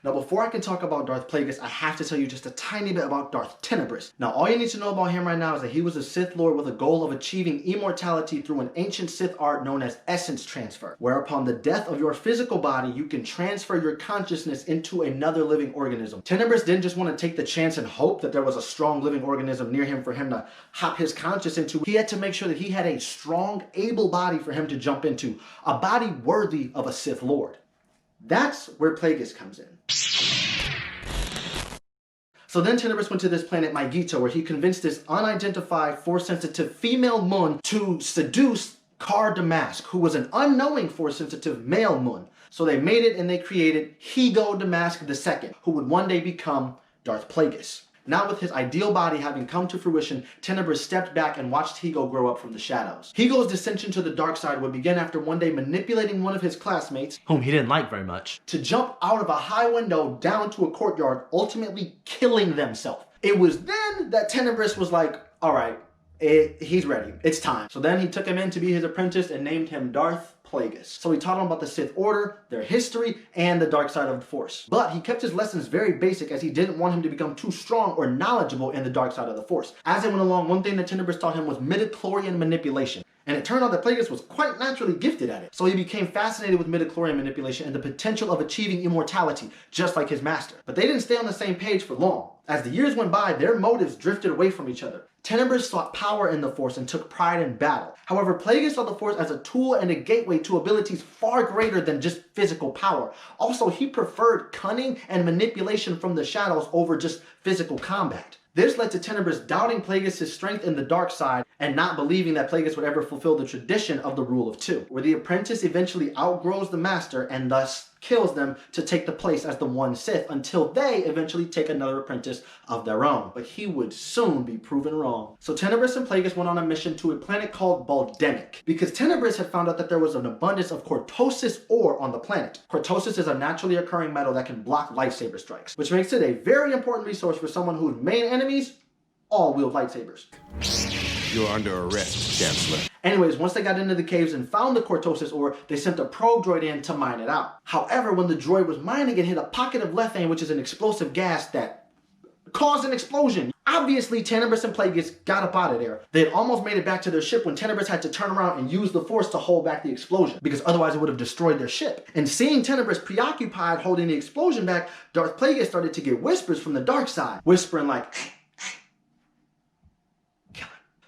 Now, before I can talk about Darth Plagueis, I have to tell you just a tiny bit about Darth Tenebrous. Now, all you need to know about him right now is that he was a Sith Lord with a goal of achieving immortality through an ancient Sith art known as essence transfer, where upon the death of your physical body, you can transfer your consciousness into another living organism. Tenebrous didn't just want to take the chance and hope that there was a strong living organism near him for him to hop his conscious into. He had to make sure that he had a strong, able body for him to jump into, a body worthy of a Sith Lord. That's where Plagueis comes in. So then Tenebrous went to this planet Maigito, where he convinced this unidentified Force-sensitive female Mun to seduce Hego Damask, who was an unknowing Force-sensitive male Mun. So they made it and they created Hego Damask II, who would one day become Darth Plagueis. Now with his ideal body having come to fruition, Tenebrous stepped back and watched Hego grow up from the shadows. Hego's dissension to the dark side would begin after one day manipulating one of his classmates, whom he didn't like very much, to jump out of a high window down to a courtyard, ultimately killing themselves. It was then that Tenebrous was like, all right, he's ready. It's time. So then he took him in to be his apprentice and named him Darth Plagueis. So he taught him about the Sith Order, their history, and the dark side of the Force. But he kept his lessons very basic, as he didn't want him to become too strong or knowledgeable in the dark side of the Force. As they went along, one thing that Tenebrous taught him was midichlorian manipulation. And it turned out that Plagueis was quite naturally gifted at it. So he became fascinated with midichlorian manipulation and the potential of achieving immortality, just like his master. But they didn't stay on the same page for long. As the years went by, their motives drifted away from each other. Tenebrous sought power in the Force and took pride in battle. However, Plagueis saw the Force as a tool and a gateway to abilities far greater than just physical power. Also, he preferred cunning and manipulation from the shadows over just physical combat. This led to Tenebrous doubting Plagueis' strength in the dark side and not believing that Plagueis would ever fulfill the tradition of the rule of two, where the apprentice eventually outgrows the master and thus kills them to take the place as the one Sith until they eventually take another apprentice of their own. But he would soon be proven wrong. So Tenebrous and Plagueis went on a mission to a planet called Baldemic, because Tenebrous had found out that there was an abundance of cortosis ore on the planet. Cortosis is a naturally occurring metal that can block lightsaber strikes, which makes it a very important resource for someone whose main enemies all wield lightsabers. You're under arrest, Chancellor. Anyways, once they got into the caves and found the cortosis ore, they sent a probe droid in to mine it out. However, when the droid was mining, it hit a pocket of lethane, which is an explosive gas that caused an explosion. Obviously, Tenebrous and Plagueis got up out of there. They had almost made it back to their ship when Tenebrous had to turn around and use the Force to hold back the explosion, because otherwise it would have destroyed their ship. And seeing Tenebrous preoccupied holding the explosion back, Darth Plagueis started to get whispers from the dark side, whispering like,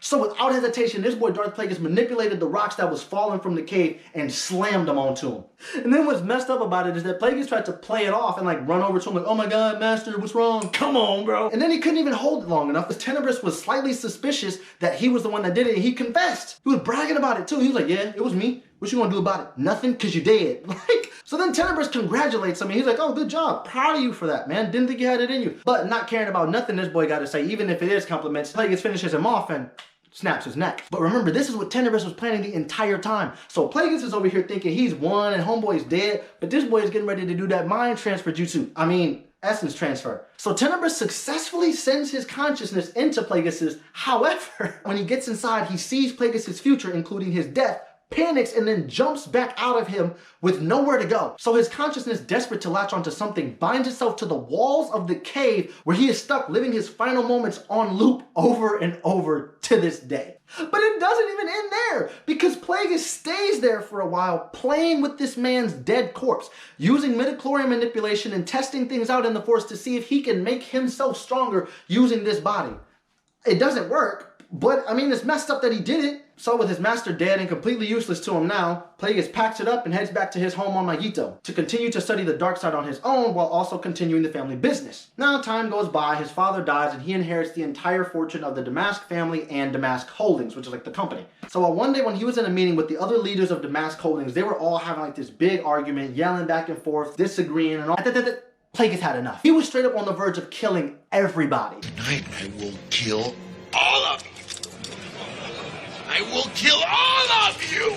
so without hesitation, this boy Darth Plagueis manipulated the rocks that was falling from the cave and slammed them onto him. And then what's messed up about it is that Plagueis tried to play it off and like run over to him like, oh my god, master, what's wrong? Come on, bro. And then he couldn't even hold it long enough because Tenebrous was slightly suspicious that he was the one that did it, and he confessed. He was bragging about it too. He was like, yeah, it was me. What you gonna do about it? Nothing, cause you dead. So then Tenebrous congratulates him and he's like, oh, good job. Proud of you for that, man. Didn't think you had it in you. But not caring about nothing this boy got to say, even if it is compliments, Plagueis finishes him off and snaps his neck. But remember, this is what Tenebrous was planning the entire time. So Plagueis is over here thinking he's won and homeboy's dead, but this boy is getting ready to do that mind transfer jutsu. Essence transfer. So Tenebrous successfully sends his consciousness into Plagueis's. However, when he gets inside, he sees Plagueis's future, including his death, panics, and then jumps back out of him with nowhere to go. So his consciousness, desperate to latch onto something, binds itself to the walls of the cave where he is stuck, living his final moments on loop over and over to this day. But it doesn't even end there, because Plagueis stays there for a while, playing with this man's dead corpse, using midichlorian manipulation and testing things out in the Force to see if he can make himself stronger using this body. It doesn't work, but it's messed up that he did it. So with his master dead and completely useless to him now, Plagueis packs it up and heads back to his home on Maigito to continue to study the dark side on his own while also continuing the family business. Now time goes by, his father dies, and he inherits the entire fortune of the Damask family and Damask Holdings, which is like the company. So one day when he was in a meeting with the other leaders of Damask Holdings, they were all having like this big argument, yelling back and forth, disagreeing and all. Plagueis had enough. He was straight up on the verge of killing everybody. Tonight I will kill all of you. I will kill all of you!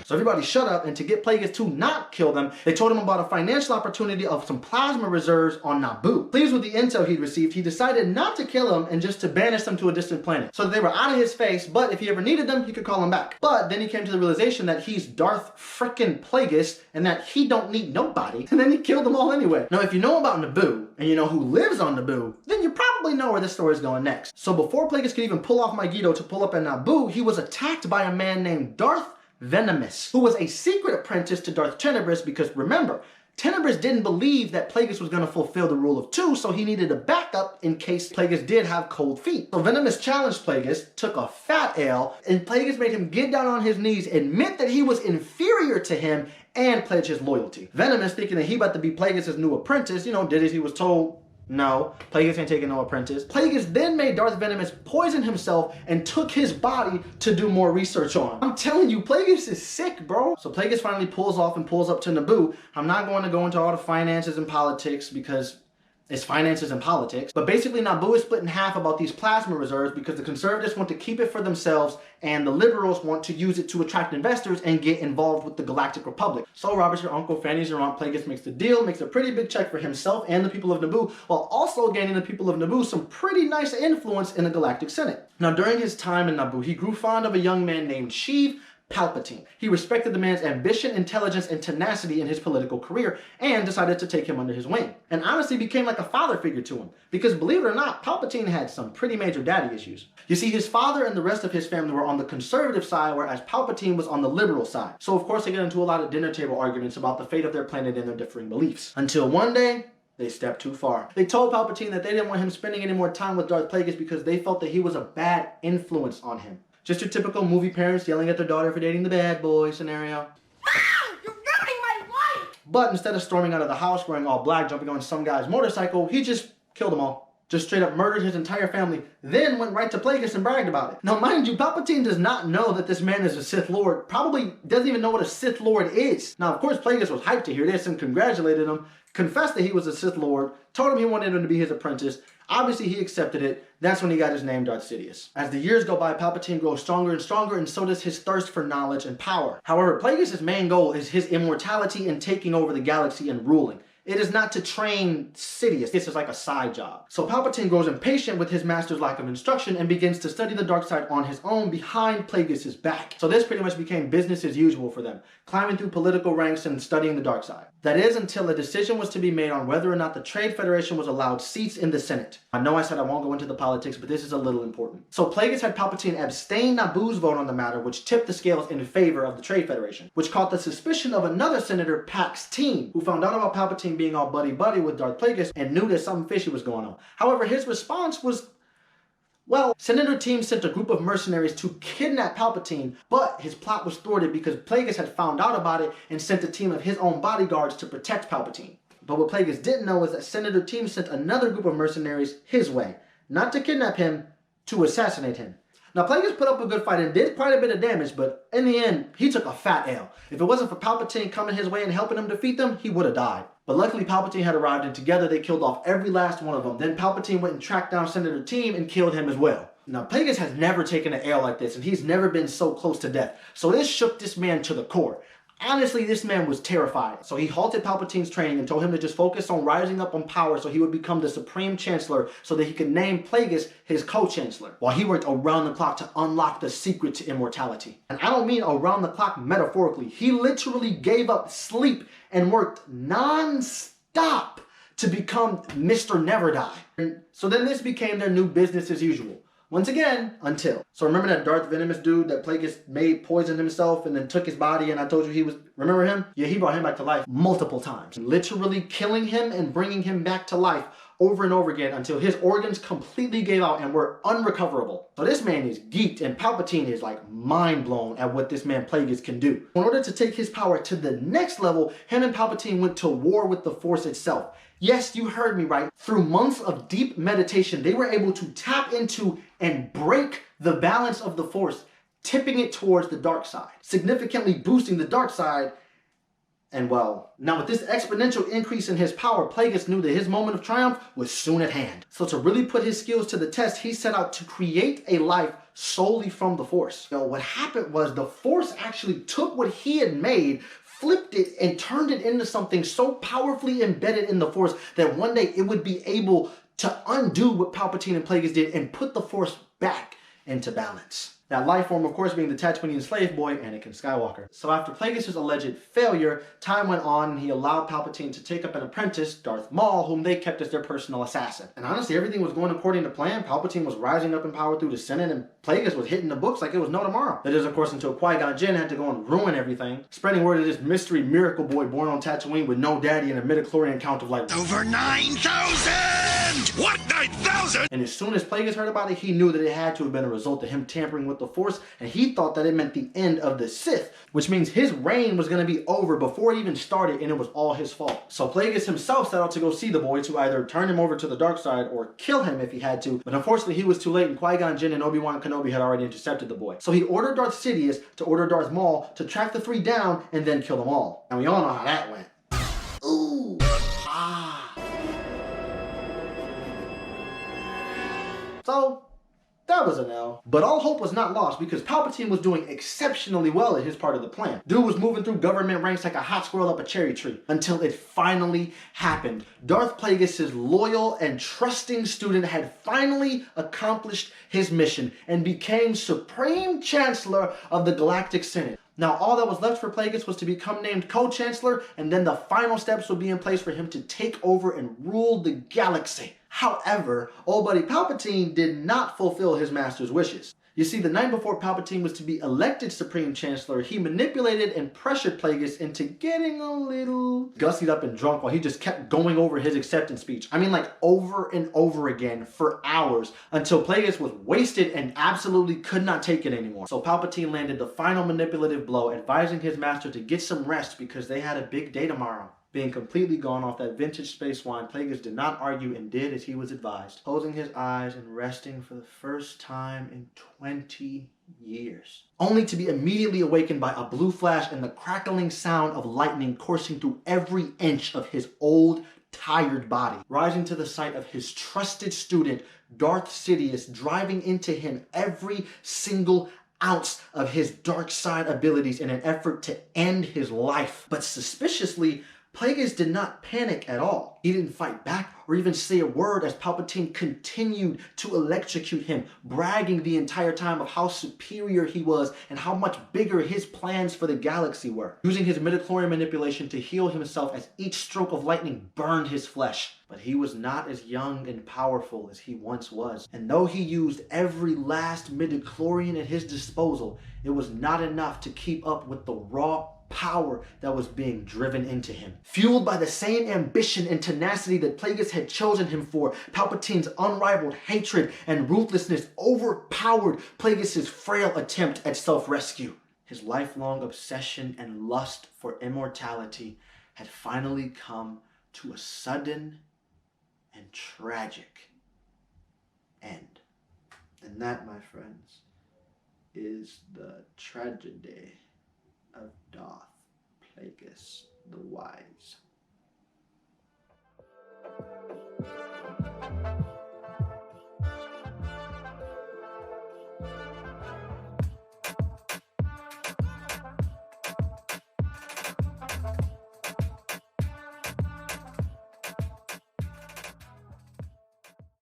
So everybody shut up, and to get Plagueis to not kill them, they told him about a financial opportunity of some plasma reserves on Naboo. Pleased with the intel he'd received, he decided not to kill them and just to banish them to a distant planet. So they were out of his face, but if he ever needed them, he could call them back. But then he came to the realization that he's Darth frickin' Plagueis and that he don't need nobody, and then he killed them all anyway. Now, if you know about Naboo, and you know who lives on Naboo, then you probably know where this story is going next. So before Plagueis could even pull off Megiddo to pull up at Naboo, he was attacked by a man named Darth Venomous, who was a secret apprentice to Darth Tenebrous, because remember, Tenebrous didn't believe that Plagueis was going to fulfill the rule of two, so he needed a backup in case Plagueis did have cold feet. So Venomous challenged Plagueis, took a fat L, and Plagueis made him get down on his knees, admit that he was inferior to him, and pledge his loyalty. Venomous, thinking that he about to be Plagueis' new apprentice, did as he was told. No, Plagueis ain't taking no apprentice. Plagueis then made Darth Venomous poison himself and took his body to do more research on. I'm telling you, Plagueis is sick, bro. So Plagueis finally pulls off and pulls up to Naboo. I'm not going to go into all the finances and politics because it's finances and politics. But basically, Naboo is split in half about these plasma reserves because the conservatives want to keep it for themselves and the liberals want to use it to attract investors and get involved with the Galactic Republic. So Robert's your uncle, Fanny's your aunt, Plagueis makes the deal, makes a pretty big check for himself and the people of Naboo, while also gaining the people of Naboo some pretty nice influence in the Galactic Senate. Now, during his time in Naboo, he grew fond of a young man named Sheev Palpatine. He respected the man's ambition, intelligence, and tenacity in his political career and decided to take him under his wing. And honestly became like a father figure to him. Because believe it or not, Palpatine had some pretty major daddy issues. You see, his father and the rest of his family were on the conservative side, whereas Palpatine was on the liberal side. So of course they get into a lot of dinner table arguments about the fate of their planet and their differing beliefs. Until one day, they stepped too far. They told Palpatine that they didn't want him spending any more time with Darth Plagueis because they felt that he was a bad influence on him. Just your typical movie parents yelling at their daughter for dating the bad boy scenario. Ah! You're ruining my life! But instead of storming out of the house wearing all black, jumping on some guy's motorcycle, he just killed them all. Just straight up murdered his entire family, then went right to Plagueis and bragged about it. Now mind you, Palpatine does not know that this man is a Sith Lord, probably doesn't even know what a Sith Lord is. Now of course Plagueis was hyped to hear this and congratulated him, confessed that he was a Sith Lord, told him he wanted him to be his apprentice. Obviously he accepted it. That's when he got his name Darth Sidious. As the years go by, Palpatine grows stronger and stronger, and so does his thirst for knowledge and power. However, Plagueis' main goal is his immortality and taking over the galaxy and ruling. It is not to train Sidious. This is like a side job. So Palpatine grows impatient with his master's lack of instruction and begins to study the dark side on his own behind Plagueis' back. So this pretty much became business as usual for them, climbing through political ranks and studying the dark side. That is until a decision was to be made on whether or not the Trade Federation was allowed seats in the Senate. I know I said I won't go into the politics, but this is a little important. So Plagueis had Palpatine abstain Naboo's vote on the matter, which tipped the scales in favor of the Trade Federation, which caught the suspicion of another senator, Palpatine, who found out about Palpatine being all buddy-buddy with Darth Plagueis and knew that something fishy was going on. However, his response was, well, Senator Team sent a group of mercenaries to kidnap Palpatine, but his plot was thwarted because Plagueis had found out about it and sent a team of his own bodyguards to protect Palpatine. But what Plagueis didn't know is that Senator Team sent another group of mercenaries his way, not to kidnap him, to assassinate him. Now, Plagueis put up a good fight and did quite a bit of damage, but in the end, he took a fat L. If it wasn't for Palpatine coming his way and helping him defeat them, he would have died. But luckily, Palpatine had arrived, and together they killed off every last one of them. Then Palpatine went and tracked down Senator Team and killed him as well. Now, Plagueis has never taken an L like this, and he's never been so close to death. So this shook this man to the core. Honestly, this man was terrified. So he halted Palpatine's training and told him to just focus on rising up on power so he would become the Supreme Chancellor so that he could name Plagueis his co-chancellor, while he worked around the clock to unlock the secret to immortality. And I don't mean around the clock metaphorically. He literally gave up sleep and worked non-stop to become Mr. Never Die. And so then this became their new business as usual. Once again, until. So remember that Darth Venomous dude that Plagueis made poison himself and then took his body, and I told you he was, remember him? Yeah, he brought him back to life multiple times. Literally killing him and bringing him back to life over and over again until his organs completely gave out and were unrecoverable. So this man is geeked, and Palpatine is like mind blown at what this man Plagueis can do. In order to take his power to the next level, him and Palpatine went to war with the Force itself. Yes, you heard me right. Through months of deep meditation, they were able to tap into and break the balance of the Force, tipping it towards the dark side, significantly boosting the dark side And well, now with this exponential increase in his power, Plagueis knew that his moment of triumph was soon at hand. So to really put his skills to the test, he set out to create a life solely from the Force. Now what happened was the Force actually took what he had made, flipped it, and turned it into something so powerfully embedded in the Force that one day it would be able to undo what Palpatine and Plagueis did and put the Force back into balance. That life form, of course, being the Tatooinean slave boy, Anakin Skywalker. So after Plagueis' alleged failure, time went on and he allowed Palpatine to take up an apprentice, Darth Maul, whom they kept as their personal assassin. And honestly, everything was going according to plan. Palpatine was rising up in power through the Senate, and Plagueis was hitting the books like it was no tomorrow. That is, of course, until Qui-Gon Jinn had to go and ruin everything, spreading word of this mystery miracle boy born on Tatooine with no daddy and a midichlorian count of like Over 9,000! What, 9,000? And as soon as Plagueis heard about it, he knew that it had to have been a result of him tampering with the Force, and he thought that it meant the end of the Sith, which means his reign was going to be over before it even started, and it was all his fault. So Plagueis himself set out to go see the boy to either turn him over to the dark side or kill him if he had to, but unfortunately he was too late, and Qui-Gon Jinn and Obi-Wan Kenobi had already intercepted the boy. So he ordered Darth Sidious to order Darth Maul to track the three down and then kill them all. And we all know how that went. Ooh. Ah. So, that was an L. But all hope was not lost because Palpatine was doing exceptionally well at his part of the plan. Dude was moving through government ranks like a hot squirrel up a cherry tree until it finally happened. Darth Plagueis' loyal and trusting student had finally accomplished his mission and became Supreme Chancellor of the Galactic Senate. Now, all that was left for Plagueis was to become named co-chancellor, and then the final steps would be in place for him to take over and rule the galaxy. However, old buddy Palpatine did not fulfill his master's wishes. You see, the night before Palpatine was to be elected Supreme Chancellor, he manipulated and pressured Plagueis into getting a little gussied up and drunk while he just kept going over his acceptance speech. I mean, like over and over again for hours until Plagueis was wasted and absolutely could not take it anymore. So Palpatine landed the final manipulative blow, advising his master to get some rest because they had a big day tomorrow. Being completely gone off that vintage space wine, Plagueis did not argue and did as he was advised, closing his eyes and resting for the first time in 20 years. Only to be immediately awakened by a blue flash and the crackling sound of lightning coursing through every inch of his old, tired body, rising to the sight of his trusted student, Darth Sidious, driving into him every single ounce of his dark side abilities in an effort to end his life. But suspiciously, Plagueis did not panic at all. He didn't fight back or even say a word as Palpatine continued to electrocute him, bragging the entire time of how superior he was and how much bigger his plans for the galaxy were, using his midichlorian manipulation to heal himself as each stroke of lightning burned his flesh. But he was not as young and powerful as he once was, and though he used every last midichlorian at his disposal, it was not enough to keep up with the raw power that was being driven into him. Fueled by the same ambition and tenacity that Plagueis had chosen him for, Palpatine's unrivaled hatred and ruthlessness overpowered Plagueis' frail attempt at self-rescue. His lifelong obsession and lust for immortality had finally come to a sudden and tragic end. And that, my friends, is the tragedy of Darth Plagueis the Wise.